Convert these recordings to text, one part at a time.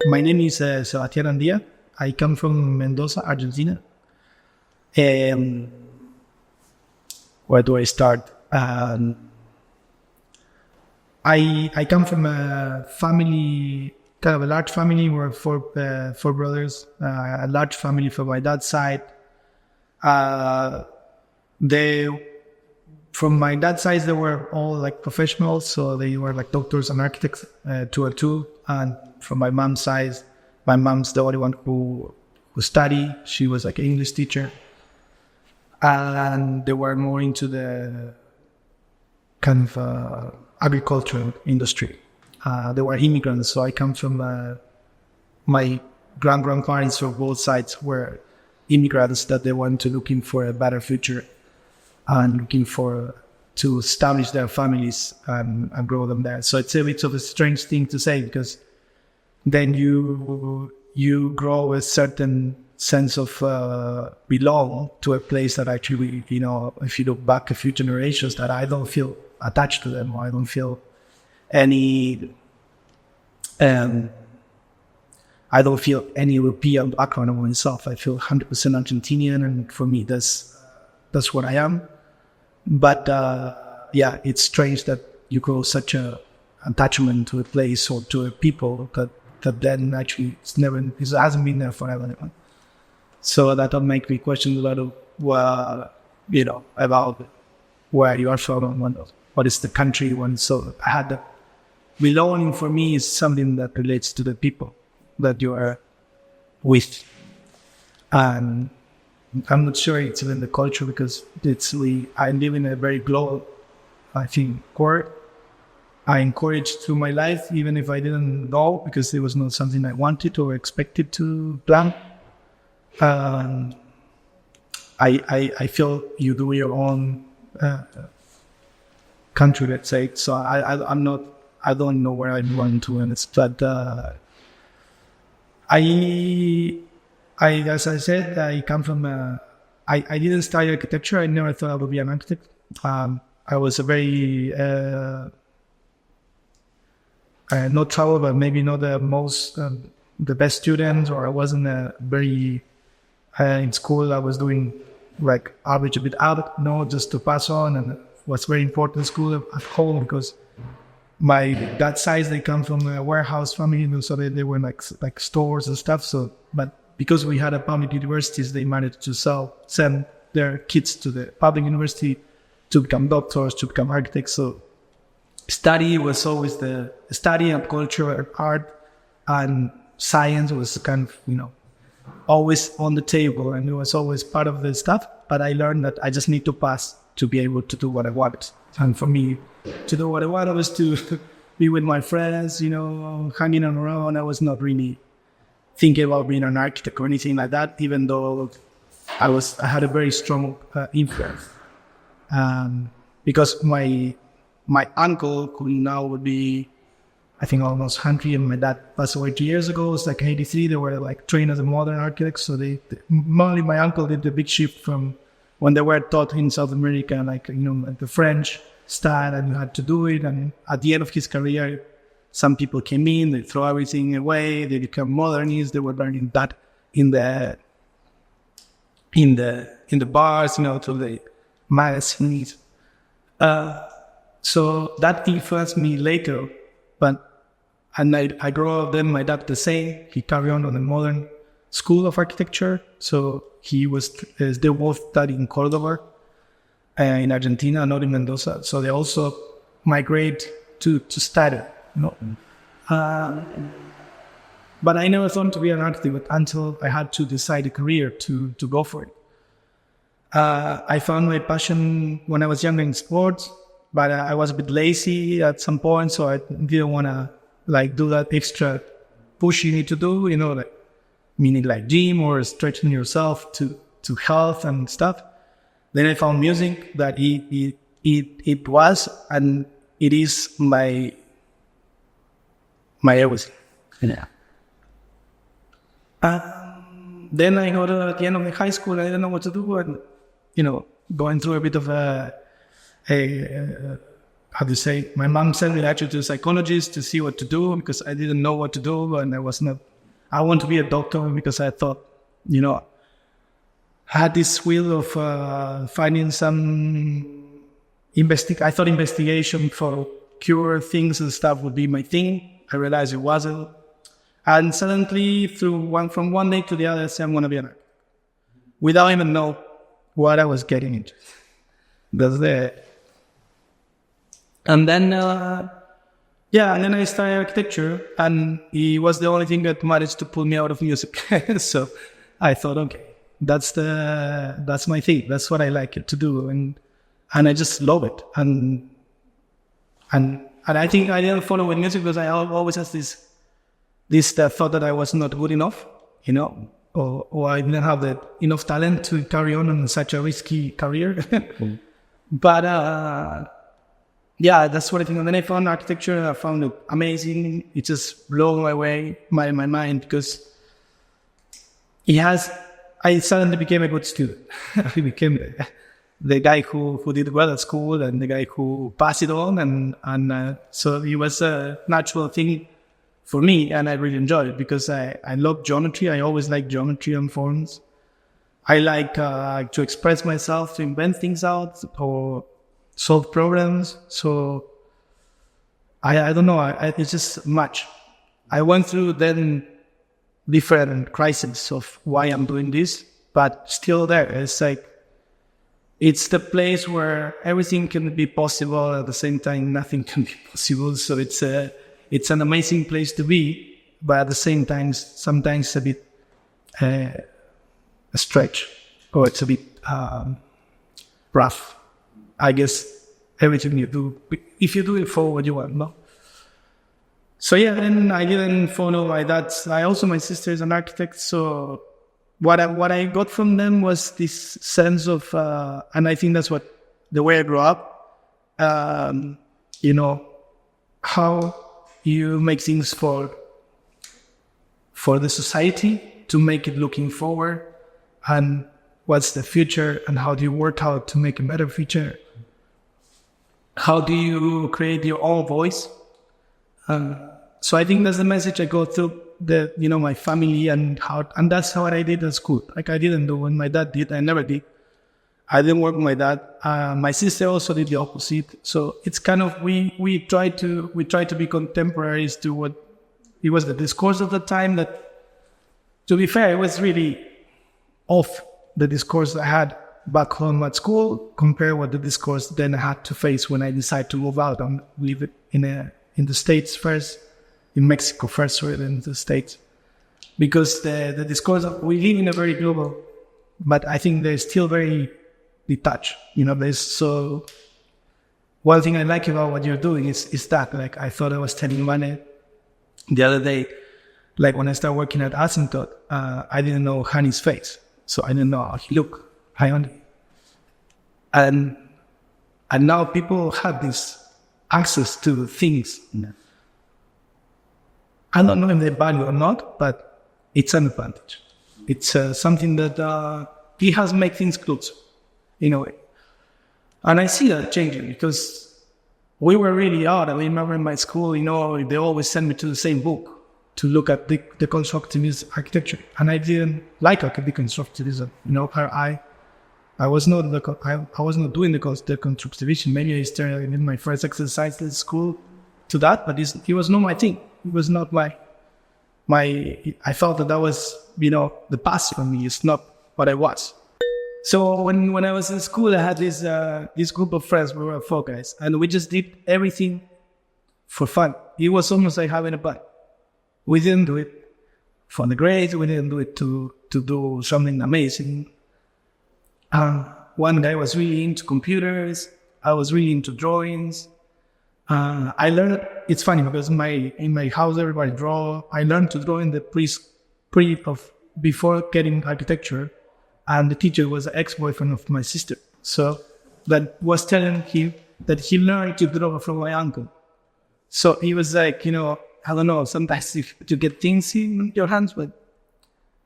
My name is Sebastián Andía. I come from Mendoza, Argentina. Where do I start? I come from a family, kind of a large family. We're four brothers. A large family from my dad's side. From my dad's side, they were all like professionals, so they were like doctors and architects, two or two. And from my mom's side, my mom's the only one who studied. She was like an English teacher, and they were more into the kind of agricultural industry. They were immigrants, so I come from my grandparents from both sides were immigrants that they wanted to looking for a better future and looking to establish their families and grow them there. So it's a bit of a strange thing to say, because then you grow with certain sense of belong to a place that actually, if you look back a few generations, that I don't feel attached to them, or I don't feel any European background of myself. I feel 100% Argentinian, and for me, that's what I am. But it's strange that you grow such a attachment to a place or to a people that then actually it hasn't been there forever. So that will make me question a lot of about where you are from and what is the country one. So I had belonging for me is something that relates to the people that you are with, and I'm not sure it's even the culture, because I live in a very global, I think, core. I encouraged through my life, even if I didn't know, because it was not something I wanted or expected to plan. I feel you do your own country, let's say. So I don't know where I'm going to, but as I said, I come from I didn't study architecture. I never thought I would be an architect. I was a very not trouble, but maybe not the most the best student, or I wasn't very in school. I was doing like average, a bit out, just to pass on, and it was very important school at home, because my dad's side, they come from a warehouse family, so they were like stores and stuff. So, but because we had a public universities, they managed to send their kids to the public university to become doctors, to become architects. So study was always the study, and culture, art, and science was kind of, always on the table, and it was always part of the stuff. But I learned that I just need to pass to be able to do what I wanted. And for me, to do what I wanted was to be with my friends, hanging around. I was not really thinking about being an architect or anything like that, even though I had a very strong influence. Because my uncle, who now would be, I think, almost 100, and my dad passed away 2 years ago. It was like 83. They were like trained as a modern architects. So mainly my uncle did the big shift from when they were taught in South America, like, the French style, and you had to do it. And at the end of his career, some people came in, they throw everything away, they become modernists. They were learning that in the bars, through the magazines. So that influenced me later, and I grew up. Then my dad the same. He carried on the modern school of architecture. So they both studied in Cordoba, in Argentina, not in Mendoza. So they also migrate to study. But I never thought to be an architect until I had to decide a career to go for it. I found my passion when I was younger in sports, but I was a bit lazy at some point, so I didn't want to do that extra push you need to do, meaning like gym or stretching yourself to health and stuff. Then I found music, that it was and it is my everything. Yeah. Then I got at the end of the high school. I didn't know what to do, and going through a bit of how do my mom sent me actually to a psychologist to see what to do, because I didn't know what to do, and I was not I want to be a doctor because I thought, I had this will of finding some I thought investigation for cure things and stuff would be my thing. I realized it wasn't. And suddenly, from one day to the other, I said, I'm going to be an architect. Without even know what I was getting into. And then I studied architecture, and it was the only thing that managed to pull me out of music. So I thought, okay, that's my thing. That's what I like to do, and I just love it. And I think I didn't follow with music because I always had this thought that I was not good enough, or I didn't have enough talent to carry on in such a risky career. But that's what I think. And then I found architecture. I found it amazing. It just blew my mind because I suddenly became a good student. I became the guy who did well at school and the guy who passed it on, and so it was a natural thing for me, and I really enjoyed it because I love geometry. I always like geometry and forms. I like to express myself, to invent things out, or solve problems. So I don't know. It's just much. I went through then different crises of why I'm doing this, but still there. It's like it's the place where everything can be possible at the same time. Nothing can be possible. So it's an amazing place to be, but at the same time, sometimes a bit a stretch, or it's a bit rough. I guess everything you do, if you do it for what you want, no? So then I didn't follow my dad. My sister is an architect, so what I got from them was this sense of, and I think that's the way I grew up, how you make things for the society to make it looking forward, and what's the future, and how do you work out to make a better future? How do you create your own voice? So I think that's the message I go through my family and that's how I did at school. Like I didn't do what my dad did. I never did. I didn't work with my dad. My sister also did the opposite. So it's kind of, we try to be contemporaries to what it was the discourse of the time that, to be fair, it was really off the discourse I had back home at school compared with the discourse then I had to face when I decided to move out and live in the States first, in Mexico first, or in the States. Because the discourse we live in a very global, but I think they're still very detached. So one thing I like about what you're doing is that, like, I thought I was telling Vane the other day, like when I started working at Asymptote, I didn't know Hani's face. So I didn't know how he looked. Hi, Andy. And now people have this access to things. I don't know if they value or not, but it's an advantage. It's something that it has made things closer, in a way. And I see that changing because we were really odd. I remember in my school, they always sent me to the same book to look at the constructivist architecture. And I didn't like deconstructivism. I was not doing the constructivism. Maybe I started in my first exercise at school to that, but it was not my thing. It was not my. I felt that was the past for me. It's not what I was. So when I was in school, I had this group of friends. We were 4 guys, and we just did everything for fun. It was almost like having a fun. We didn't do it for the grades. We didn't do it to do something amazing. One guy was really into computers. I was really into drawings. I learned, it's funny because in my house everybody draw. I learned to draw in the before getting architecture, and the teacher was an ex-boyfriend of my sister. So that was telling him that he learned to draw from my uncle. So he was like, I don't know, sometimes if you get things in your hands, but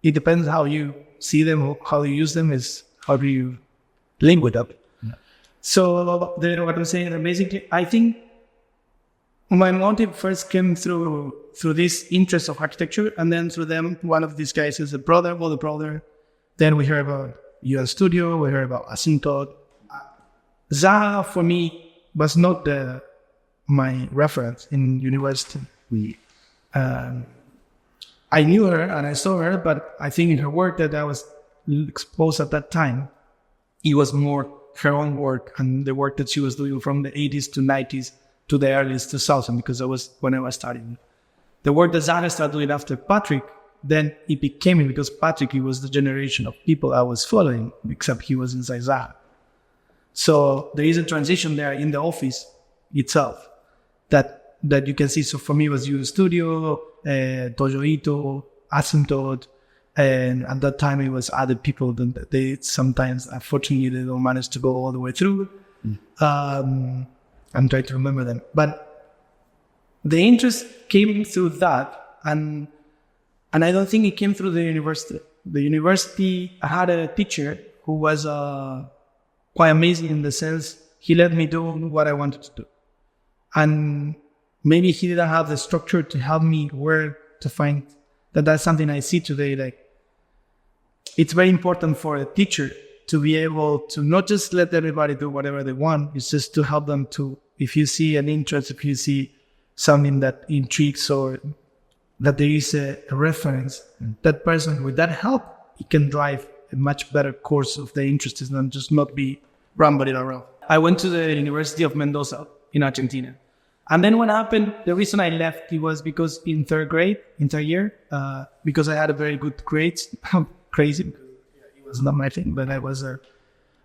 it depends how you see them or how you use them is how do you link with them. Yeah. So what I'm saying, basically, I think My motive first came through this interest of architecture, and then through them, one of these guys is a brother, older brother. Then we heard about UN Studio, we heard about Asymptote. Zaha, for me, was not my reference in university. I knew her and I saw her, but I think in her work that I was exposed at that time, it was more her own work and the work that she was doing from the 80s to 90s to the early 2000s, because that was when I was studying. The work that Zaha started doing after Patrick, then it became it because Patrick, he was the generation of people I was following, except he was inside Zaha. So there is a transition there in the office itself that you can see. So for me, it was UN Studio, Tojo Ito, Asymptote, and at that time it was other people that they sometimes, unfortunately, they don't manage to go all the way through. I'm trying to remember them. But the interest came through that, and I don't think it came through the university. The university, I had a teacher who was quite amazing in the sense he let me do what I wanted to do. And maybe he didn't have the structure to help me where to find that. That's something I see today. Like, it's very important for a teacher to be able to not just let everybody do whatever they want. It's just to help them to, if you see an interest, if you see something that intrigues or that there is a reference, that person, with that help, he can drive a much better course of the interests than just not be rambling around. I went to the University of Mendoza in Argentina. And then what happened, the reason I left, it was because in third year, because I had a very good grades. Crazy, because it was not my thing, but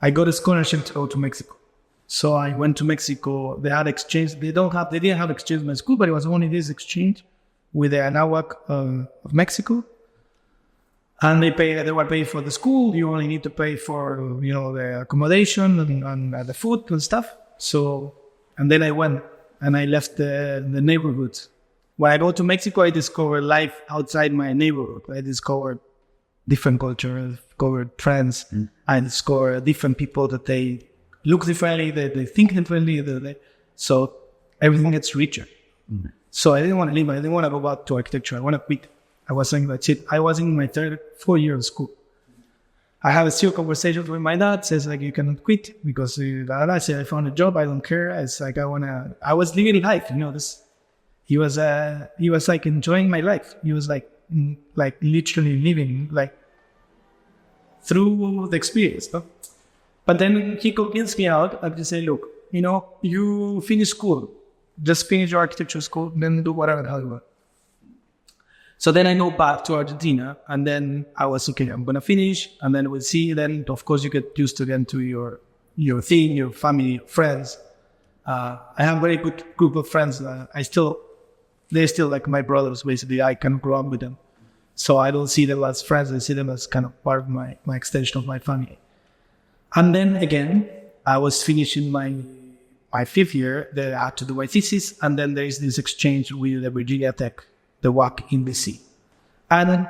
I got a scholarship to go to Mexico. So I went to Mexico. They had exchange. They didn't have exchange in my school, but it was only this exchange with the Anahuac of Mexico. And they were paying for the school. You only need to pay for, the accommodation and the food and stuff. So, and then I went and I left the neighborhood. When I go to Mexico, I discover life outside my neighborhood. I discovered different culture, discovered friends. I discovered different people that they look differently, they think differently. So everything gets richer. So I didn't want to leave. I didn't want to go back to architecture. I want to quit. I was saying that's it. I was in my 4th year of school. I have a serious conversation with my dad. Says like, you cannot quit because I said I found a job. I don't care. It's like I was living life. He was like enjoying my life. He was like literally living like through the experience. No? But then he convinced me out and he said, look, you finish school. Just finish your architecture school, then do whatever the hell you want. So then I go back to Argentina, and then I was, okay, I'm going to finish, and then we'll see. Then, of course, you get used again to your thing, your family, your friends. I have a very good group of friends. They're still like my brothers, basically. I can grow up with them. So I don't see them as friends. I see them as kind of part of my extension of my family. And then again, I was finishing my 5th year. Then I had to do my thesis, and then there is this exchange with the Virginia Tech, the WAC in BC. And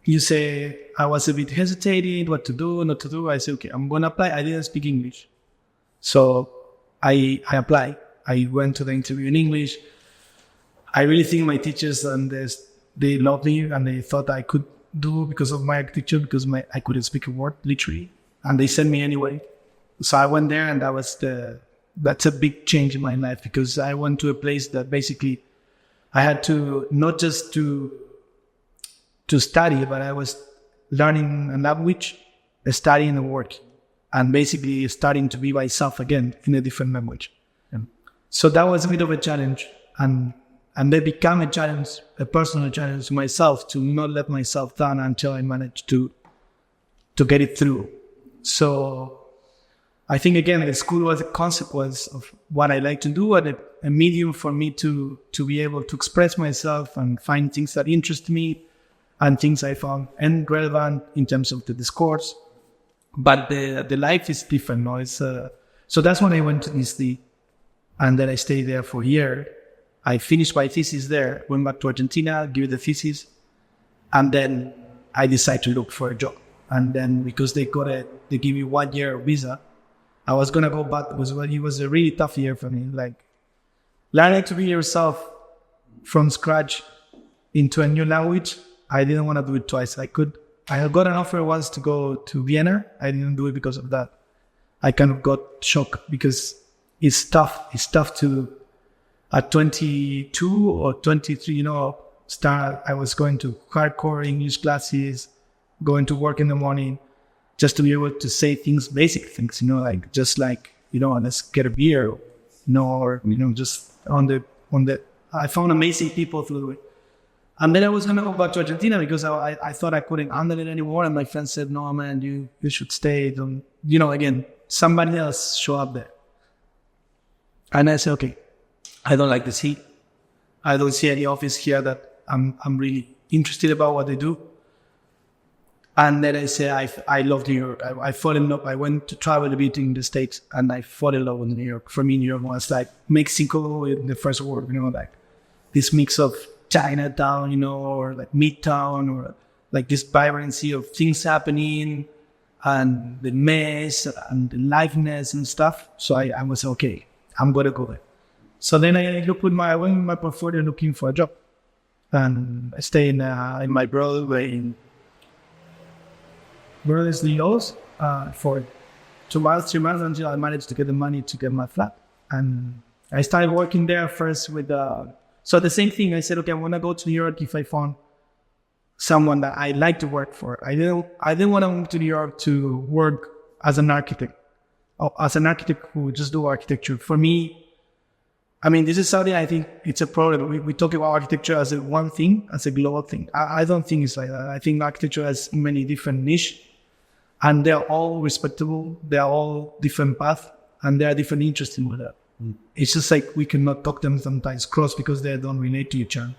you say, I was a bit hesitating, what to do, not to do. I said, okay, I'm going to apply. I didn't speak English. So I applied. I went to the interview in English. I really think my teachers, and they loved me, and they thought I could do because of my architecture, because I couldn't speak a word, literally. And they sent me anyway. So I went there, and that's a big change in my life, because I went to a place that basically I had to, not just to study, but I was learning a language, studying and working, and basically starting to be myself again in a different language. So that was a bit of a challenge, and they became a challenge, a personal challenge to myself, to not let myself down until I managed to get it through. So I think, again, the school was a consequence of what I like to do, and a medium for me to be able to express myself and find things that interest me and things I found relevant in terms of the discourse. But the life is different. No? So that's when I went to DC, and then I stayed there for a year. I finished my thesis there, went back to Argentina, gave the thesis, and then I decided to look for a job. And then because they give me 1 year visa, I was going to go back. It was a really tough year for me. learning to be yourself from scratch into a new language, I didn't want to do it twice. I got an offer once to go to Vienna. I didn't do it because of that. I kind of got shocked because it's tough. It's tough to, at 22 or 23, start. I was going to hardcore English classes, going to work in the morning, just to be able to say things, basic things, let's get a beer, or, just on the, I found amazing people through it. And then I was going to go back to Argentina because I thought I couldn't handle it anymore. And my friend said, no, man, you should stay. Again, somebody else show up there. And I said, okay, I don't like the heat. I don't see any office here that I'm really interested about what they do. And then I said, I love New York. I fall in love. I went to travel a bit in the States and I fall in love with New York. For me, New York was like Mexico in the first world, like this mix of Chinatown, or like Midtown, or like this vibrancy of things happening and the mess and the liveness and stuff. So I was okay, I'm going to go there. So then I went with my portfolio looking for a job. And I stayed in my Broadway in Los for 3 months until I managed to get the money to get my flat. And I started working there first with so the same thing. I said, okay, I want to go to New York if I found someone that I like to work for. I didn't want to move to New York to work as an architect, or as an architect who just do architecture. For me, this is something I think it's a problem. We talk about architecture as one thing, as a global thing. I don't think it's like that. I think architecture has many different niches, and they're all respectable. They're all different paths, and they are different interests in that. It's just like we cannot talk them sometimes cross because they don't relate to each other.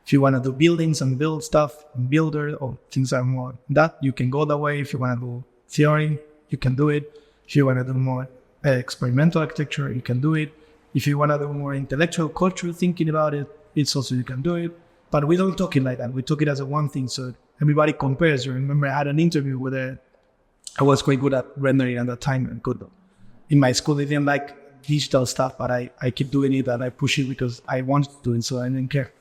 If you want to do buildings and build stuff, and builder or things are more that, you can go that way. If you want to do theory, you can do it. If you want to do more experimental architecture, you can do it. If you want to do more intellectual cultural thinking about it, it's also, you can do it. But we don't talk it like that. We talk it as a one thing. So everybody compares. You remember I had an interview with I was quite good at rendering at that time and good. In my school, they didn't like digital stuff, but I keep doing it and I push it because I wanted to do it, so I didn't care.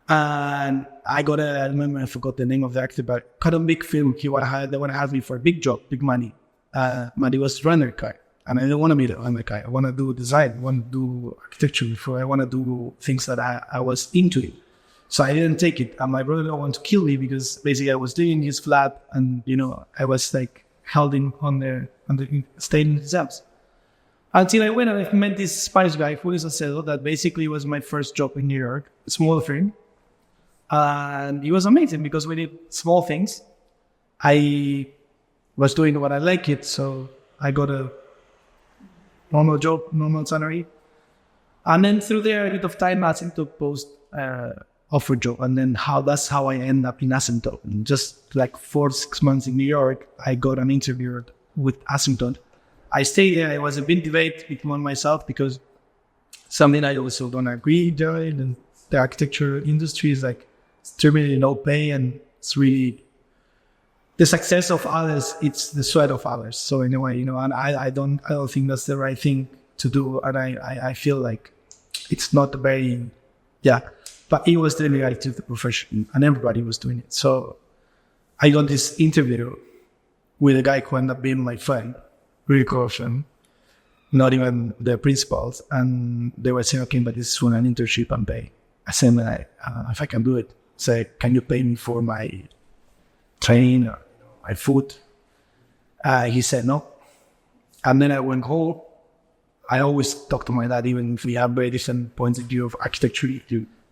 And I remember I forgot the name of the actor, but quite a big film. They want to have me for a big job, big money. But it was render guy. And I don't want to be the render guy. I want to do design, I want to do architecture before. I want to do things that I was into it. So I didn't take it. And my brother wanted to kill me because basically I was doing his flat and, I was like held in on the staying in his house. Until I went and I met this Spanish guy, Julio Salcedo, that basically was my first job in New York, a small firm. And it was amazing because we did small things. I was doing what I like it, so I got a normal job, normal salary. And then through there, a bit of time, Asymptote post offer job. And then that's how I end up in Asymptote. And just like 4-6 months in New York, I got an interview with Asymptote. I stayed there. It was a big debate between myself because something I also don't agree with. And the architecture industry is like extremely low pay, and it's really the success of others. It's the sweat of others. So in a way, and I don't think that's the right thing to do. And I feel like it's not very, but it was the reality of the profession, and everybody was doing it. So I got this interview with a guy who ended up being my friend. Really caution, not even the principals, and they were saying, okay, but this is for an internship and pay. I said, if I can do it, say, can you pay me for my training or my food? He said no. And then I went home. I always talk to my dad, even if we have very different points of view of architecture,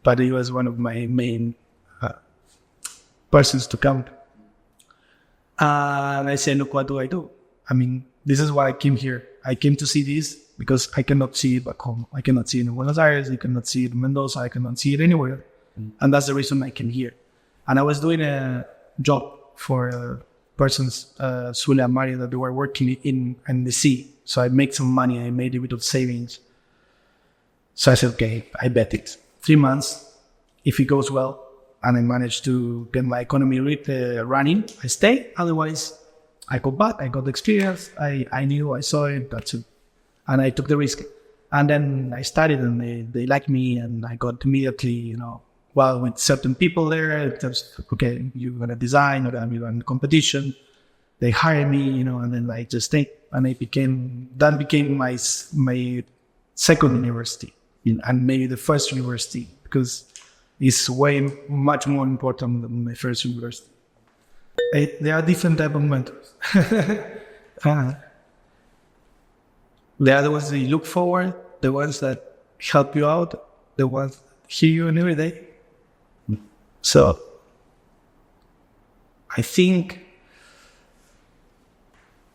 but he was one of my main persons to come. And I said, look, what do I do? This is why I came here. I came to see this because I cannot see it back home. I cannot see it in Buenos Aires. I cannot see it in Mendoza. I cannot see it anywhere. And that's the reason I came here. And I was doing a job for persons, Sule and Mario, that they were working in the sea. So I made some money. I made a bit of savings. So I said, okay, I bet it. 3 months, if it goes well, and I manage to get my economy running, I stay. Otherwise, I go back. I got the experience. I knew, I saw it, that's it. And I took the risk. And then I studied and they liked me, and I got immediately, with certain people there, in terms of, okay, you're going to design, or I'm going to competition. They hired me, and then I just think, and that became my second university, and maybe the first university, because it's way much more important than my first university. There are different type of mentors. They are the ones that you look forward, the ones that help you out, the ones that hear you every day. So I think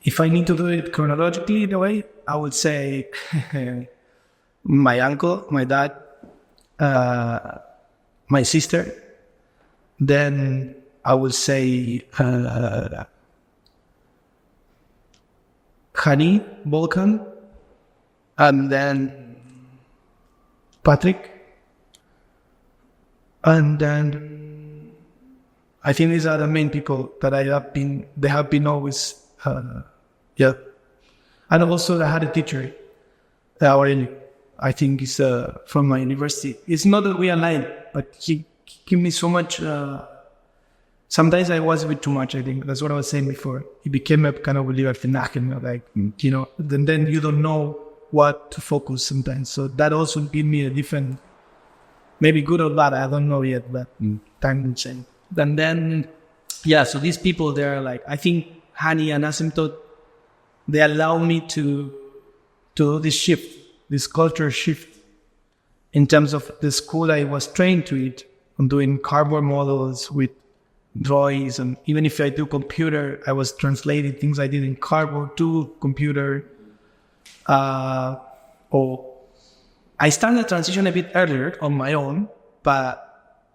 if I need to do it chronologically in a way, I would say my uncle, my dad, my sister. Then I would say Hani, Volkan, and then Patrick. And then I think these are the main people that they have been always, yeah. And also I had a teacher, Aurelio, I think is from my university. It's not that we aligned, but he gave me so much, sometimes I was a bit too much, I think. That's what I was saying before. He became a kind of libertinaje, like, then you don't know what to focus sometimes. So that also gave me a different, maybe good or bad, I don't know yet, but time will change. And then, so these people, they're like, I think Hani and Asymptote, they allow me to do this shift, this culture shift, in terms of the school I was trained to it, on doing cardboard models with drawings, and even if I do computer, I was translating things I did in cardboard to computer. I started the transition a bit earlier on my own, but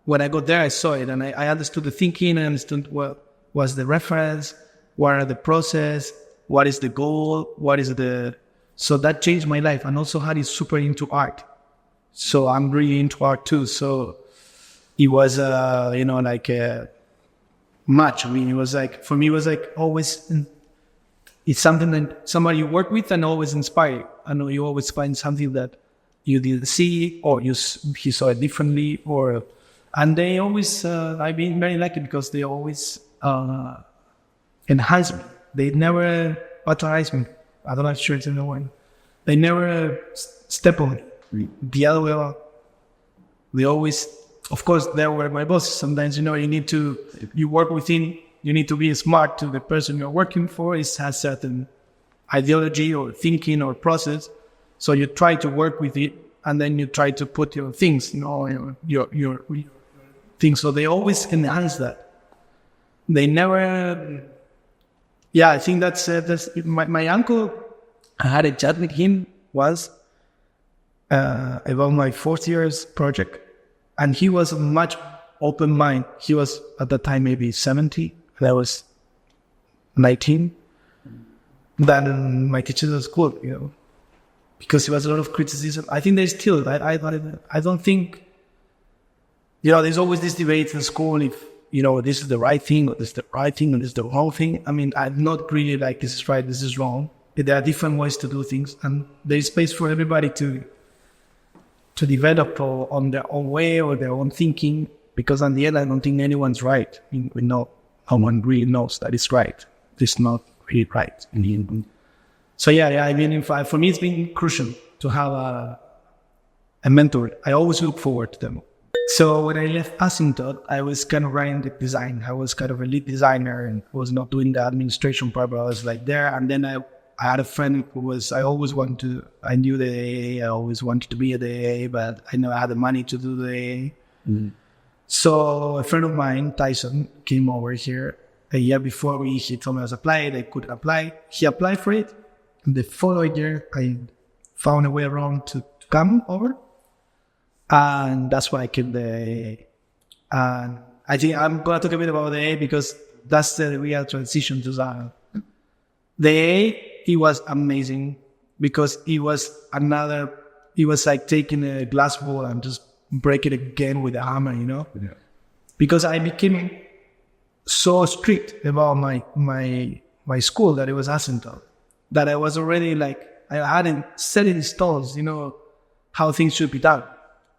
when I got there, I saw it, and I understood the thinking. I understood what was the reference, what are the process, what is the goal, so that changed my life. And also Harry is super into art, so I'm really into art too. So it was, like much. I mean, it was like, for me, it was like always, it's something that somebody you work with and always inspire. I know you always find something that you didn't see, or he saw it differently, and they always, I've been very lucky because they always enhance me. They never patronize me. I don't have shirts in the one. They never step on me. The other way around. They always, of course, they were my bosses. Sometimes, you work within, you need to be smart to the person you're working for. It has certain ideology or thinking or process. So you try to work with it, and then you try to put your things, your things. So they always enhance that. They never. I think that's my uncle. I had a chat with him once about my fourth year's project, and he was much open mind. He was at that time maybe 70, and I was 19. Then my teachers at school, because there was a lot of criticism. I think there's still. I don't think. There's always this debate in school if this is the right thing, or this is the right thing, or this is the wrong thing. I mean, I'm not really like this is right, this is wrong. There are different ways to do things, and there's space for everybody to develop on their own way or their own thinking. Because in the end, I don't think anyone's right. I mean, no one really knows that it's right. It's not really right in the end. So I mean, for me, it's been crucial to have a mentor. I always look forward to them. So when I left Asymptote, I was kind of running the design. I was kind of a lead designer and was not doing the administration part, but I was like there. And then I had a friend who I knew the AA, I always wanted to be at the AA, but I never had the money to do the AA. Mm-hmm. So a friend of mine, Tyson, came over here a year before me. He told me I was applied, I could apply. He applied for it. And the following year, I found a way around to come over. And that's why I came to the AA. And I think I'm going to talk a bit about the AA because that's the real transition to Zaha. The AA, it was amazing because it was like taking a glass ball and just break it again with a hammer, Yeah. Because I became so strict about my school that it was Asymptote, that I was already like I hadn't set in stones, how things should be done.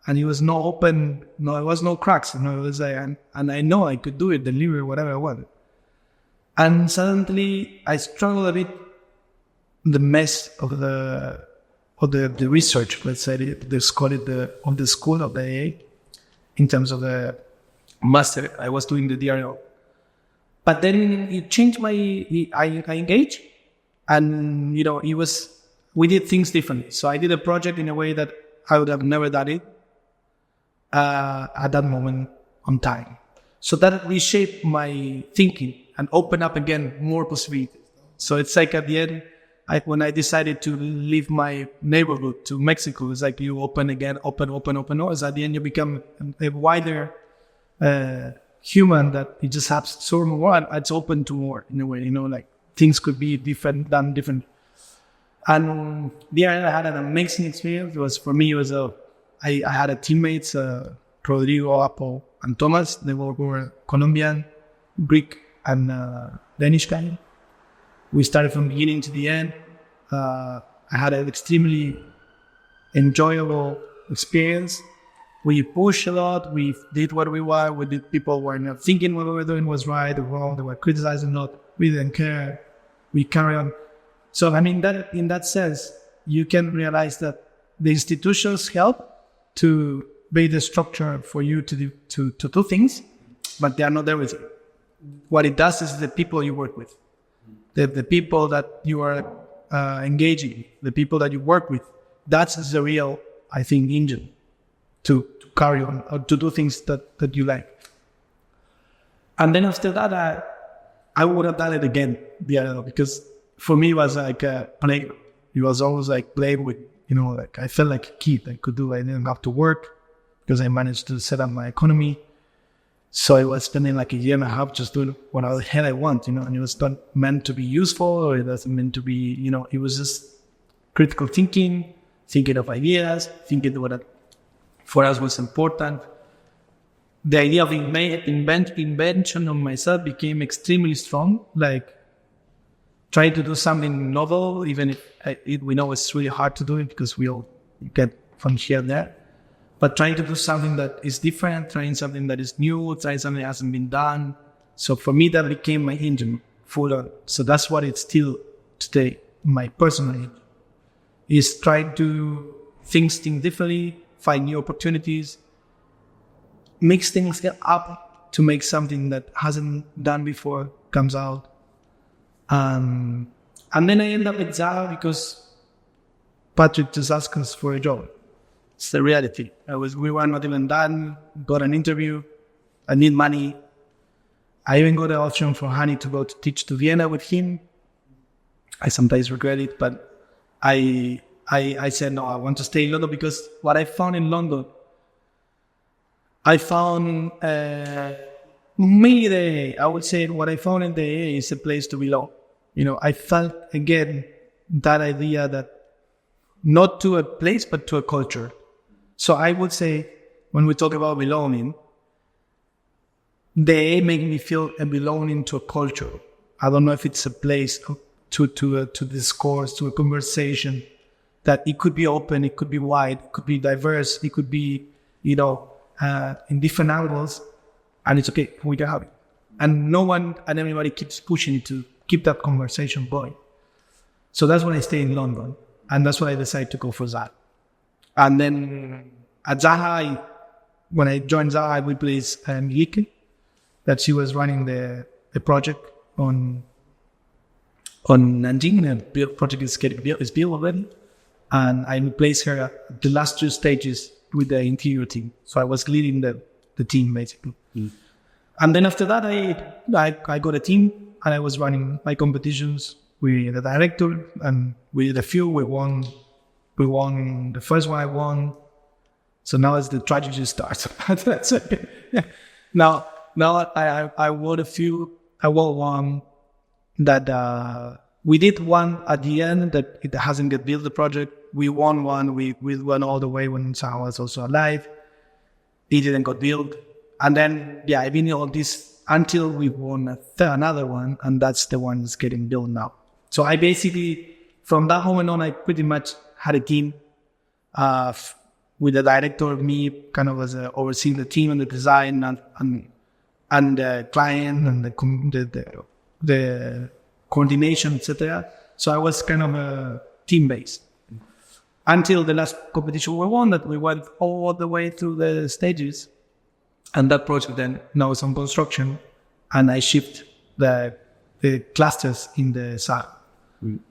And it was no open, it was no cracks, it was like, and I know I could do it, deliver whatever I wanted. And suddenly I struggled a bit the mess of the research, let's say, let's call it of the school of the AA, in terms of the master. I was doing the DRO. But then it changed I engaged, and, we did things differently. So I did a project in a way that I would have never done it at that moment on time. So that reshaped my thinking and opened up again more possibilities. So it's like at the end, when I decided to leave my neighborhood to Mexico, it's like you open again, open. So at the end, you become a wider human that it just has so more, and it's open to more in a way, like things could be done different. And there I had an amazing experience. I had a teammates, Rodrigo, Apple, and Thomas. They were Colombian, Greek, and Danish guy. We started from beginning to the end. I had an extremely enjoyable experience. We pushed a lot. We did what we wanted. We did. People were not thinking what we were doing was right or wrong. They were criticizing a lot. We didn't care. We carry on. So, that in that sense, you can realize that the institutions help to be the structure for you to do things, but they are not everything. What it does is the people you work with, the people that you are engaging, the people that you work with. That's the real, I think, engine to carry on or to do things that you like. And then after that, I would have done it again, because for me it was like a play. It was always like playing with, I felt like a kid. I didn't have to work because I managed to set up my economy. So I was spending like a year and a half just doing what the hell I want, and it was not meant to be useful, or it wasn't meant to be, it was just critical thinking of ideas, thinking what for us was important. The idea of invention of myself became extremely strong, like trying to do something novel, even if we know it's really hard to do it because we all get from here and there. But trying to do something that is different, trying something that is new, trying something that hasn't been done. So for me, that became my engine full on. So that's what it's still today, my personal engine, is trying to think differently, find new opportunities, mix things up to make something that hasn't done before comes out. And then I end up at Zaha because Patrick just asked us for a job. It's the reality. We were not even done, got an interview, I need money. I even got the option for Hani to go to teach to Vienna with him. I sometimes regret it, but I said, no, I want to stay in London because what I found in London, I found I would say what I found in the AA is a place to belong. I felt again that idea that not to a place, but to a culture. So I would say when we talk about belonging, the AA made me feel a belonging to a culture. I don't know if it's a place to discourse, to a conversation, that it could be open, it could be wide, it could be diverse, it could be, in different angles, and it's okay, we can have it. And no one and everybody keeps pushing to keep that conversation going. So that's when I stay in London, and that's when I decided to go for Zaha. And then at Zaha, when I joined Zaha, I replaced Miguel, that she was running the project on Nanjing. The project is built already, and I replaced her at the last two stages with the interior team. So I was leading the team basically. Mm. And then after that, I got a team and I was running my competitions with the director, and we did a few. We won the first one I won. So now as the tragedy starts. That's okay. Yeah. Now I won a few. I won one that we did one at the end that it hasn't get built, the project. We won one. We went all the way when Zaha was also alive. It didn't get built. And then, I've been in all this until we won another one, and that's the one that's getting built now. So I basically from that moment on, I pretty much had a team with the director, me kind of was overseeing the team and the design and the client and the coordination, etc. So I was kind of team-based. Until the last competition we won, that we went all the way through the stages. And that project then now is on construction. And I shift the clusters in the Zaha.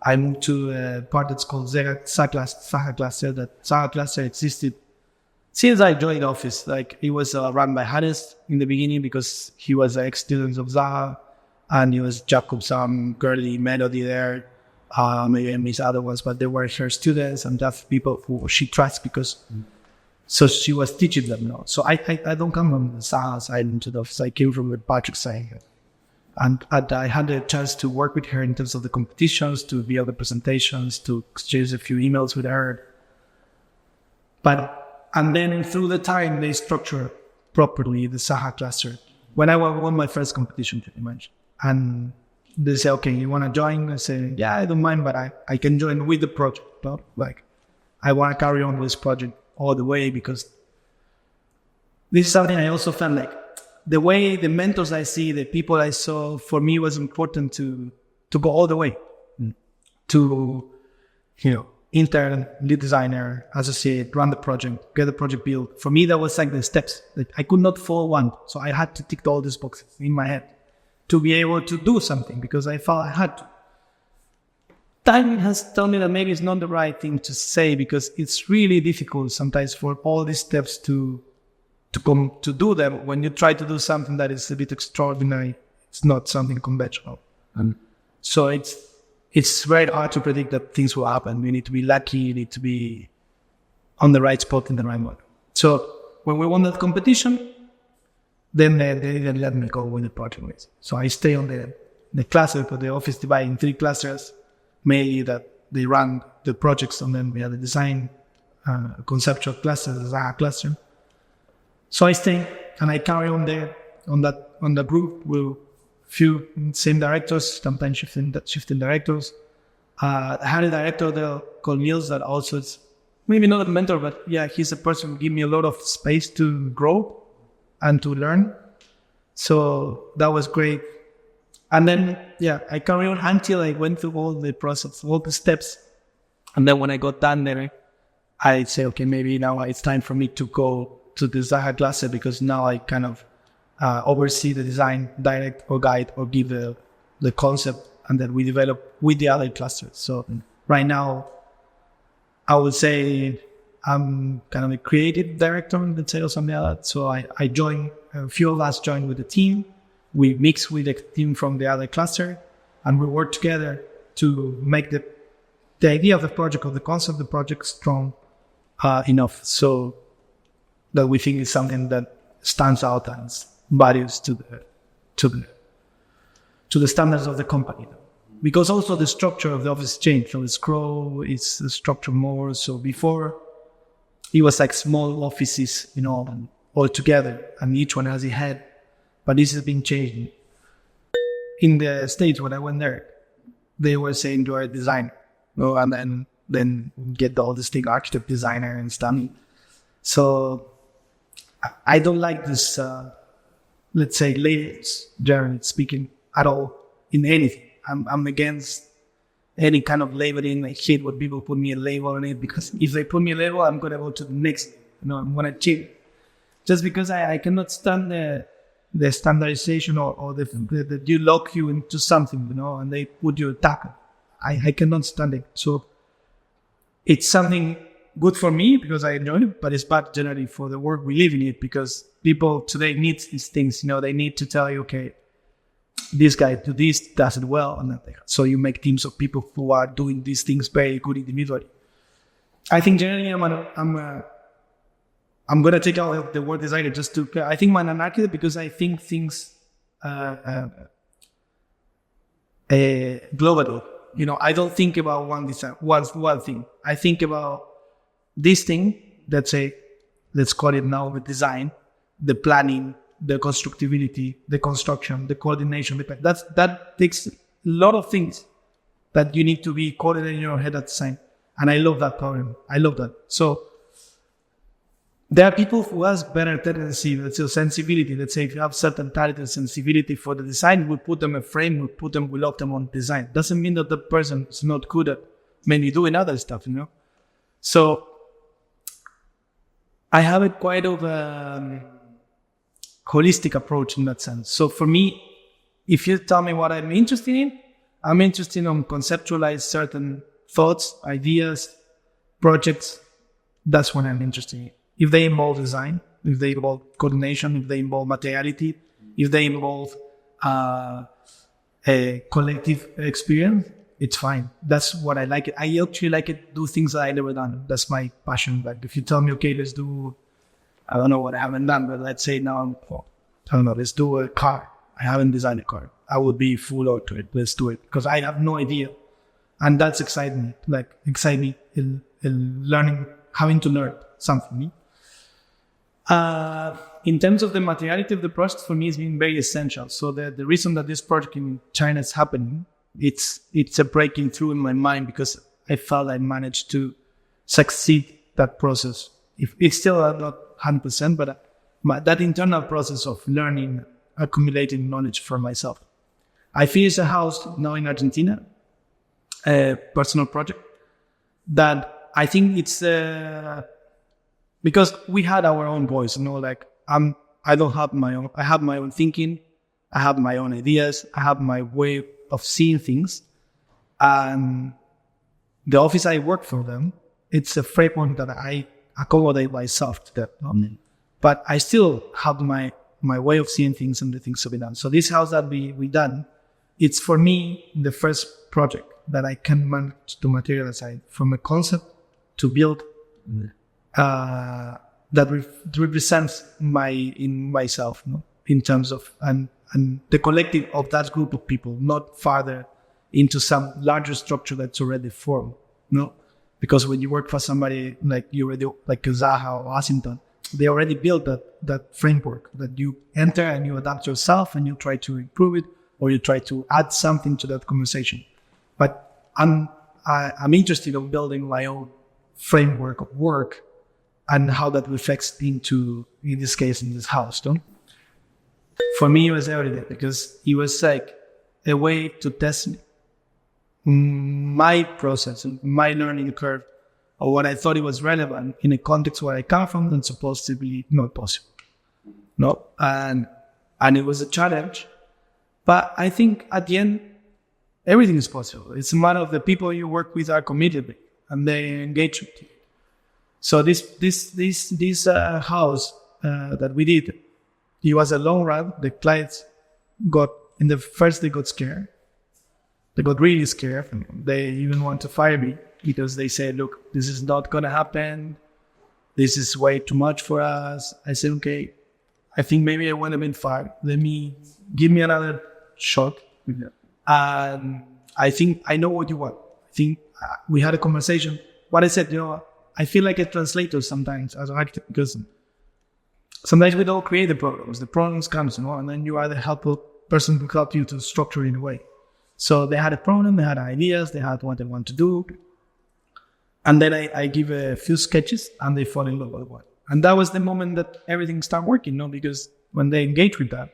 I moved to a part that's called Zaha cluster. That Zaha cluster existed since I joined the office. Like, it was run by Hannes in the beginning because he was an ex-student of Zaha, and he was Jacob, some girly melody there, maybe I miss other ones, but they were her students and that's people who she trusts because so she was teaching them. So I don't come from the Zaha side into the office. I came from the Patrick side. And I had a chance to work with her in terms of the competitions, to be at the presentations, to exchange a few emails with her. And then through the time, they structure properly the Zaha cluster. When I won my first competition, pretty much. And they say, okay, you want to join? I say, yeah, I don't mind, but I can join with the project. No? Like, I want to carry on with this project all the way because this is something I also felt like. The way the mentors I see, the people I saw, for me was important to go all the way. To, intern, lead designer, associate, run the project, get the project built. For me, that was like the steps. Like, I could not follow one. So I had to tick all these boxes in my head to be able to do something because I felt I had to. Time has told me that maybe it's not the right thing to say because it's really difficult sometimes for all these steps to come to do them. When you try to do something that is a bit extraordinary, it's not something conventional. So it's very hard to predict that things will happen. You need to be lucky. You need to be on the right spot in the right moment. So when we won that competition, then they didn't let me go with the project. So I stay on the cluster, but the office divided in 3 clusters, mainly that they run the projects, and then we had the design conceptual cluster, the Zaha cluster. So I stay and I carry on there on the group with few same directors, sometimes shifting directors. I had a director there called Niels that also is maybe not a mentor, but yeah, he's a person who gave me a lot of space to grow and to learn. So that was great. And then, yeah, I carry on until I went through all the process, all the steps. And then when I got done there, I say, okay, maybe now it's time for me to go to the Zaha cluster because now I kind of oversee the design, direct or guide or give the concept, and then we develop with the other clusters. So right now, I would say I'm kind of a creative director, let's say, or something like that. So I join, a few of us join with the team. We mix with the team from the other cluster, and we work together to make the idea of the project, or the concept of the project, strong enough so that we think it's something that stands out and values to the standards of the company. Because also the structure of the office changed. So it's grow, it's structured more. So before it was like small offices, all together, and each one has a head. But this has been changing. In the States, when I went there, they were saying you are a designer, and then get all this thing, architect, designer, and stuff. So I don't like this, let's say, labels, generally speaking, at all, in anything. I'm against any kind of labeling. I hate when people put me a label on it, because if they put me a label, I'm going to go to the next, I'm going to change. Just because I cannot stand the standardization or the you lock you into something, and they put you a tag. I cannot stand it. So it's something good for me because I enjoy it, but it's bad generally for the work we live in it, because people today need these things. They need to tell you, okay, this guy does it well, and so you make teams of people who are doing these things very good individually. I think generally I'm going to take out the word designer just to. I think I'm an architect because I think things globally. I don't think about one design, one thing. I think about this thing. Let's call it now the design, the planning, the constructibility, the construction, the coordination. That takes a lot of things that you need to be coordinated in your head at the same. And I love that problem. I love that. So there are people who has better tendency, let's say sensibility. Let's say if you have certain talent and sensibility for the design, we put them a frame, we lock them on design. Doesn't mean that the person is not good at maybe doing other stuff, you know? So I have a quite of a holistic approach in that sense. So for me, if you tell me what I'm interested in, I'm interested in conceptualize certain thoughts, ideas, projects. That's what I'm interested in. If they involve design, if they involve coordination, if they involve materiality, if they involve a collective experience, it's fine. That's what I like. I actually like it, do things that I never done. That's my passion. Like if you tell me, okay, let's do, I don't know what I haven't done, but let's say now, I don't know, let's do a car. I haven't designed a car. I would be full out to it. Let's do it. Because I have no idea. And that's exciting. Like excite me in learning, having to learn something. In terms of the materiality of the process, for me, it's been very essential. So the reason that this project in China is happening, it's a breaking through in my mind because I felt I managed to succeed that process. If it's still not 100%, but that internal process of learning, accumulating knowledge for myself. I finished a house now in Argentina, a personal project that I think it's because we had our own voice, you know, like I don't have my own, I have my own thinking, I have my own ideas, I have my way of seeing things. And the office I work for them, it's a framework that I accommodate myself to that. Mm-hmm. But I still have my way of seeing things and the things to be done. So this house that we done, it's for me the first project that I can manage to materialize from a concept to build that represents myself, no? In terms of and the collective of that group of people, not farther into some larger structure that's already formed, no? Because when you work for somebody like Zaha or Washington, they already built that framework that you enter and you adapt yourself and you try to improve it or you try to add something to that conversation. But I'm interested in building my own framework of work and how that reflects into, in this case, in this house. No? For me, it was everything because it was like a way to test my process, my learning curve, or what I thought it was relevant in a context where I come from and supposed to be not possible. No, and it was a challenge, but I think at the end, everything is possible. It's a matter of the people you work with are committed and they engage with you. So this house that we did, it was a long run. The clients they got scared. They got really scared. They even want to fire me because they said, look, this is not going to happen. This is way too much for us. I said, okay, I think maybe I went a bit far. Give me another shot. Yeah. And I think I know what you want. I think we had a conversation. What I said, I feel like a translator sometimes as an architect because sometimes we don't create the problems. The problems come, and then you are the helpful person who help you to structure in a way. So they had a problem, they had ideas, they had what they want to do. And then I give a few sketches and they fall in love with one. And that was the moment that everything started working, because when they engaged with that,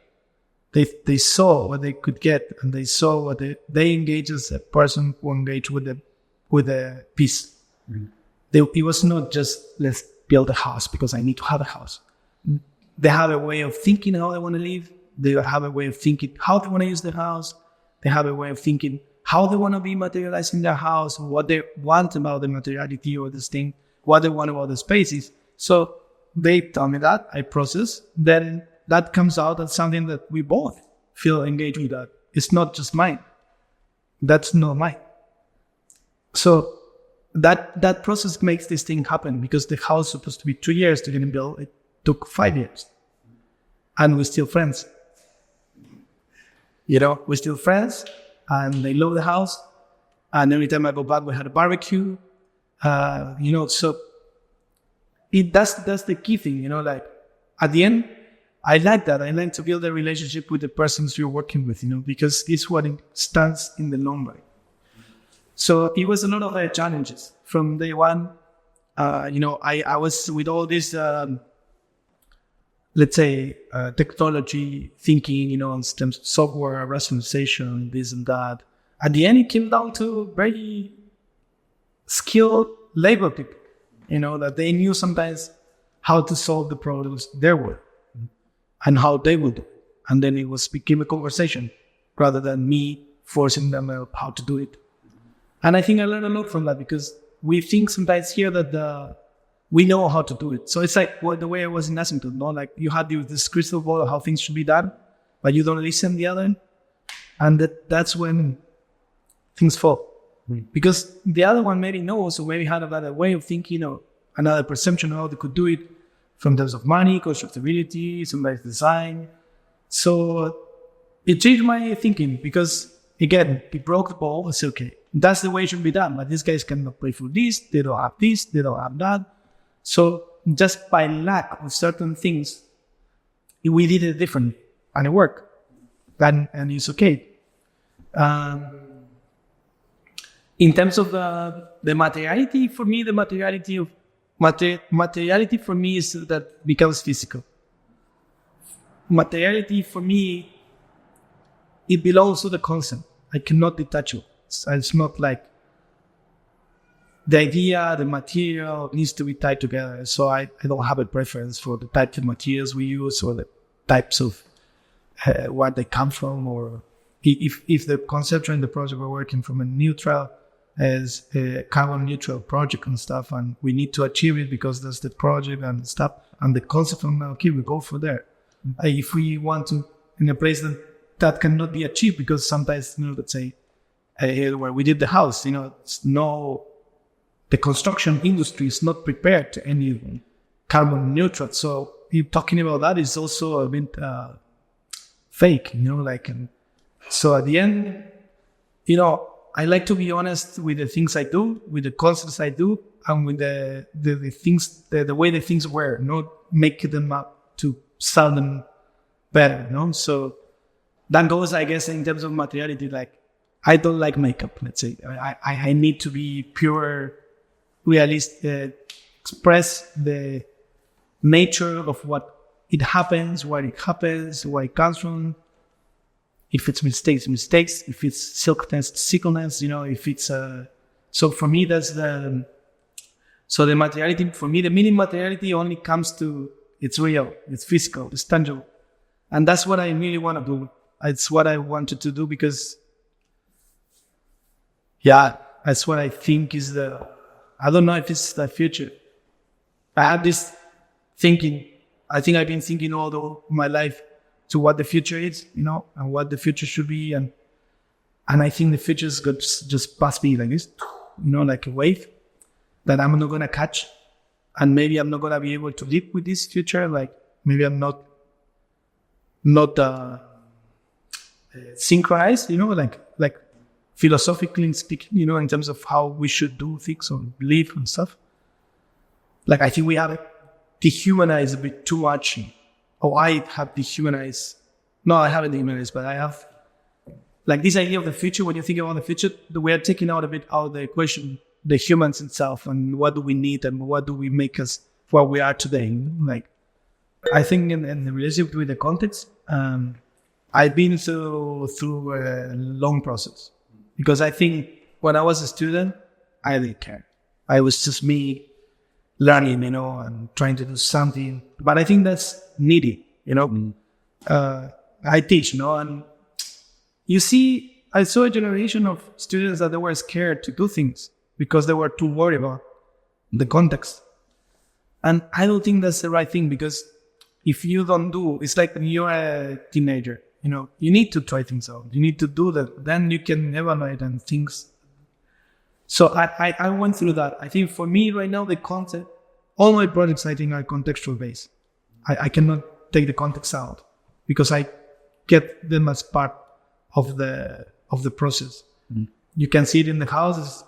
they saw what they could get and they saw what they engaged as a person who engaged with a piece. Mm-hmm. It was not just let's build a house because I need to have a house. They have a way of thinking how they want to live. They have a way of thinking how they want to use the house. They have a way of thinking how they want to be materializing their house, what they want about the materiality or this thing, what they want about the spaces. So they tell me that, I process, then that comes out as something that we both feel engaged with that. It's not just mine. That's not mine. So that process makes this thing happen because the house was supposed to be 2 years to get built. It took 5 years. And we're still friends. We're still friends and they love the house. And every time I go back, we had a barbecue. So that's the key thing, like at the end, I like that. I like to build a relationship with the persons you're working with, because this is what it stands in the long run. So it was a lot of challenges from day one. I was with all this, let's say, technology thinking, in terms of software, rationalization, this and that. At the end, it came down to very skilled labor people, that they knew sometimes how to solve the problems their way and how they would do it. And then it became a conversation rather than me forcing them how to do it. And I think I learned a lot from that, because we think sometimes here that we know how to do it. So it's like the way I was in Washington, like you had this crystal ball of how things should be done, but you don't listen the other end. And that's when things fall. Because the other one maybe knows, or maybe had another way of thinking, or another perception of how they could do it from terms of money, constructability, somebody's design. So it changed my thinking, because again, it broke the ball. It's okay. That's the way it should be done. But these guys cannot pay for this. They don't have this. They don't have that. So just by lack of certain things, we did it differently, and it worked. And it's okay. In terms of the materiality, for me, materiality for me is that becomes physical. Materiality for me, it belongs to the concept. I cannot detach it. It's not like the idea, the material needs to be tied together. So I don't have a preference for the types of materials we use, or the types of where they come from, or if the conception in the project we're working from a neutral, as a carbon neutral project and stuff, and we need to achieve it because that's the project and stuff, and the concept from okay, we go for there. If we want to in a place that cannot be achieved, because sometimes let's say where we did the house, the construction industry is not prepared to any carbon neutral. So if talking about that is also a bit fake, so at the end, I like to be honest with the things I do, with the concepts I do, and with the things, the way the things were, not make them up to sell them better, So that goes, I guess, in terms of materiality. Like, I don't like makeup, let's say. I need to be pure, realist, express the nature of what it happens, why it happens, where it comes from. If it's mistakes. If it's silkiness, if it's so for me, that's the materiality. For me, the meaning materiality only comes to, it's real, it's physical, it's tangible. And that's what I really want to do. It's what I wanted to do, because that's what I think is I don't know if it's the future. I have this thinking. I think I've been thinking all my life to what the future is, and what the future should be. And I think the future is going to just pass me like this, like a wave that I'm not going to catch. And maybe I'm not going to be able to live with this future. Like, maybe I'm not synchronized, like philosophically speaking, in terms of how we should do things or live and stuff. Like, I think we have dehumanized a bit too much. I have dehumanized. No, I haven't dehumanized, but I have, like, this idea of the future. When you think about the future, we are taking out of the equation the humans itself, and what do we need, and what do we make us what we are today. Like, I think in the relationship with the context, I've been through a long process, because I think when I was a student, I didn't care. I was just me learning, and trying to do something. But I think that's needy, I teach, and you see, I saw a generation of students that they were scared to do things because they were too worried about the context. And I don't think that's the right thing, because if you don't do, it's like when you're a teenager, you need to try things out. You need to do that. Then you can evaluate and things. So I went through that. I think for me right now, the concept, all my projects, I think, are contextual based. I cannot take the context out, because I get them as part of the process. Mm-hmm. You can see it in the houses.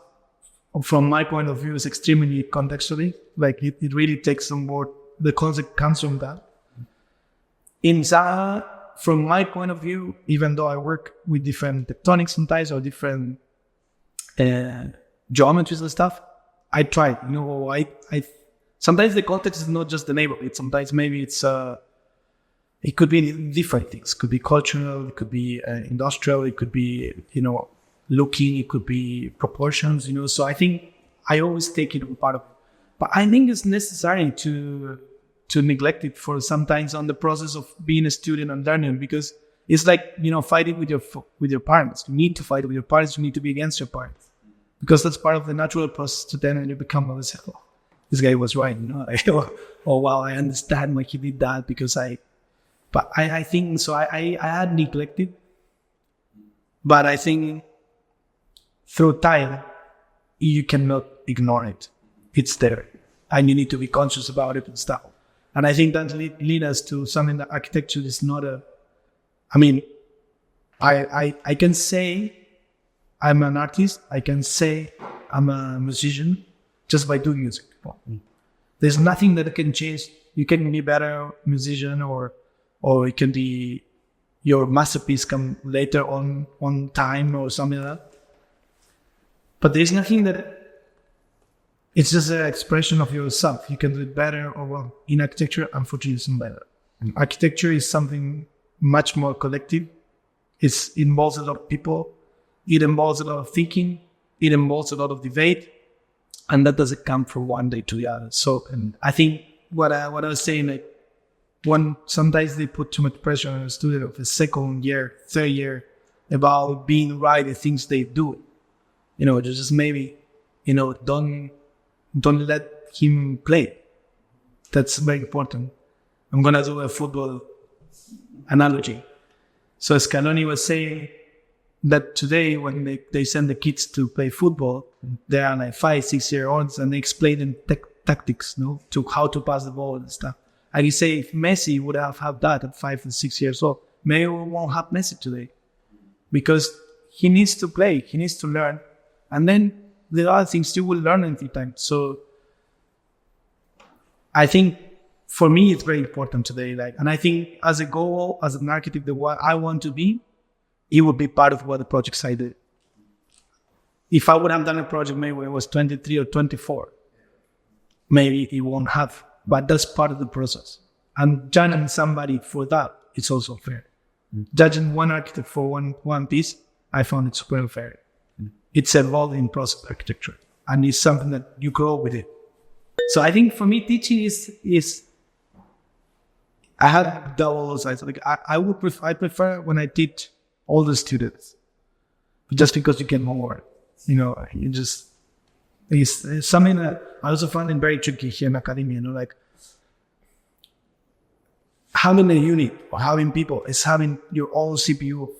From my point of view, it's extremely contextually. Like, it really takes on board. The concept comes from that. In Zaha, from my point of view, even though I work with different tectonics sometimes, or different geometries and stuff, I tried. I sometimes the context is not just the neighborhood. Sometimes maybe it could be different things. It could be cultural. It could be industrial. It could be looking. It could be proportions. So I think I always take it as part of it. But I think it's necessary to neglect it for sometimes on the process of being a student and learning, because it's like fighting with your parents. You need to fight with your parents. You need to be against your parents, because that's part of the natural process. To then you become this guy was right. Like, oh wow, I understand why he did that because But I think so. I had neglected, but I think through time you cannot ignore it. It's there, and you need to be conscious about it and stuff. And I think that lead us to something that architecture is not a. I mean, I can say I'm an artist. I can say I'm a musician just by doing music. There's nothing that can change. You can be better musician, or it can be your masterpiece come later on time or something like that. But there's nothing that. It's just an expression of yourself. You can do it better or well. In architecture, unfortunately, it's better. Architecture is something much more collective. It involves a lot of people. It involves a lot of thinking. It involves a lot of debate. And that doesn't come from one day to the other. So I think what I was saying, like, sometimes they put too much pressure on a student of the second year, third year, about being right the things they do. Just maybe, don't let him play. That's very important. I'm going to do a football analogy. So Scaloni was saying that today when they send the kids to play football, they are like 5-6-year-olds and they explain them tactics, to how to pass the ball and stuff. And he say if Messi would have had that at 5 and 6 years old, maybe we won't have Messi today, because he needs to play, he needs to learn, and then the other things you will learn in time. So I think for me it's very important today. And I think as a goal, as an architect, what I want to be, it would be part of what the projects I did. If I would have done a project maybe when I was 23 or 24, maybe it won't have. But that's part of the process. And judging somebody for that, it's also fair. Judging one architect for one piece, I found it super unfair. It's a evolving process of architecture, and it's something that you grow with it. So I think for me, teaching is I had double sides. Like I prefer when I teach older students, just because you get more. It's something that I also find it very tricky here in academia. Like having a unit or having people is having your own CPU of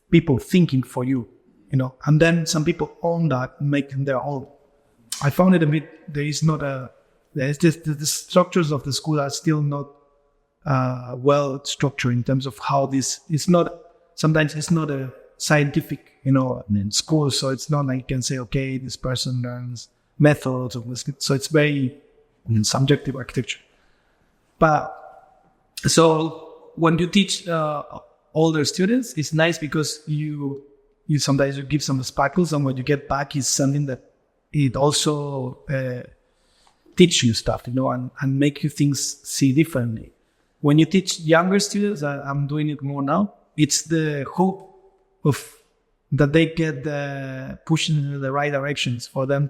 people thinking for you. And then some people own that and make them their own. I found it a bit, the structures of the school are still not well structured in terms of how sometimes it's not a scientific, in school. So it's not like you can say, okay, this person learns methods of this. So it's very subjective architecture. But so when you teach older students, it's nice because you sometimes you give some sparkles, and what you get back is something that it also teach you stuff, and make you things see differently. When you teach younger students, I'm doing it more now, it's the hope of that they get pushed in the right directions for them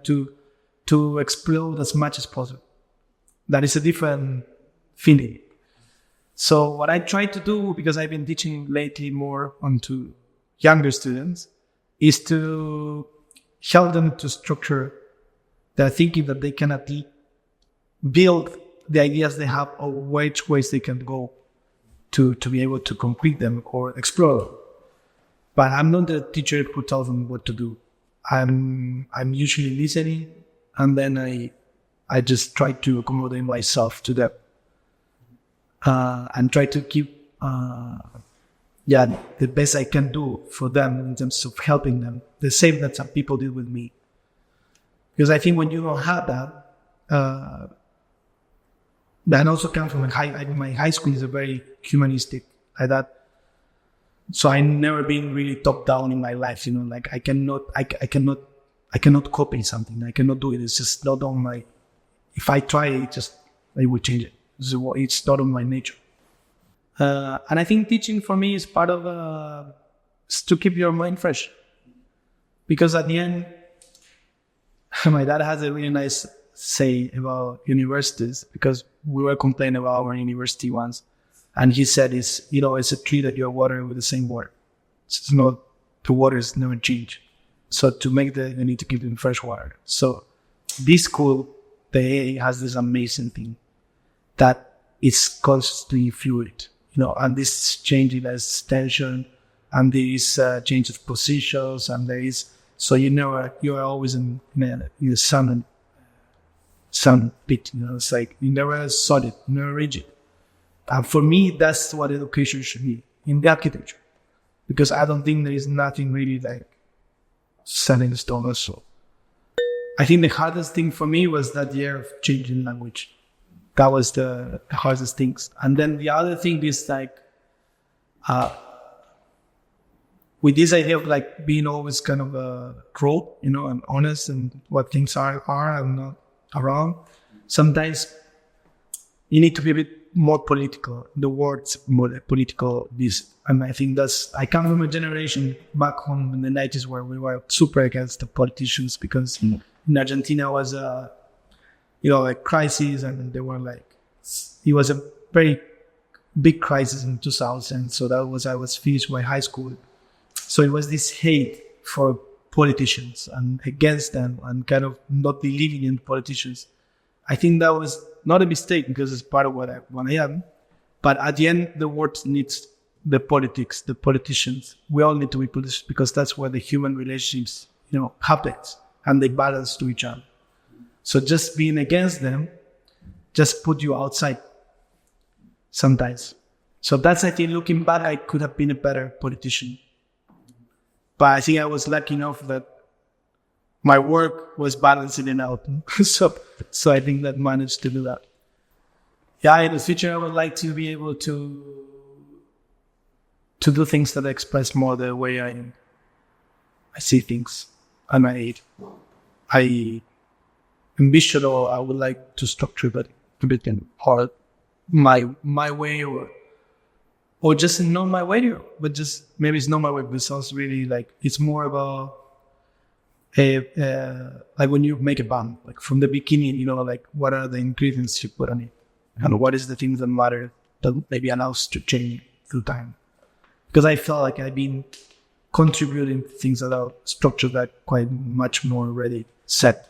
to explode as much as possible. That is a different feeling. So what I try to do, because I've been teaching lately more onto younger students, is to help them to structure their thinking, that they can at least build the ideas they have of which ways they can go to be able to complete them or explore them. But I'm not the teacher who tells them what to do. I'm usually listening, and then I just try to accommodate myself to them, and try to keep the best I can do for them in terms of helping them, the same that some people did with me. Because I think when you don't have that also comes from my high school is a very humanistic like that. So I never been really top down in my life, like I cannot I cannot copy something. I cannot do it. It's just not on my. If I try, I will change it. It's not on my nature. And I think teaching for me is part of to keep your mind fresh, because at the end, my dad has a really nice say about universities, because we were complaining about our university once, and he said, "It's a tree that you're watering with the same water. It's not, the water is never change. So to make you need to keep it in fresh water." So this school, the AA, has this amazing thing that is constantly fluid, and this changing as tension, and there is change of positions, and there is, so you are always in a sun pit, it's like you never solid, never rigid. And for me, that's what education should be in the architecture, because I don't think there is nothing really like set in stone also. I think the hardest thing for me was that year of changing language. That was the hardest things. And then the other thing is like, with this idea of like being always kind of raw, and honest, and what things are and not around. Sometimes you need to be a bit more political. The word's more political. And I think I come from a generation back home in the 90s where we were super against the politicians, because in Argentina was a crisis, and they were like, it was a very big crisis in 2000. So I was finished my high school. So it was this hate for politicians and against them, and kind of not believing in politicians. I think that was not a mistake, because it's part of what I am. But at the end, the world needs the politics, the politicians. We all need to be politicians, because that's where the human relationships, happens, and they balance to each other. So just being against them just put you outside sometimes. So that's, I think, looking back, I could have been a better politician. But I think I was lucky enough that my work was balancing it out. So I think that managed to do that. Yeah, in the future, I would like to be able to do things that express more the way I see things, and I envision, or I would like to structure that a bit hard, my way, or just not my way, but just maybe it's not my way, but it sounds really like it's more about like when you make a band, like from the beginning, like what are the ingredients you put on it, and what is the things that matter that maybe allows to change through time. Because I felt like I've been contributing things that are structured that quite much more already set.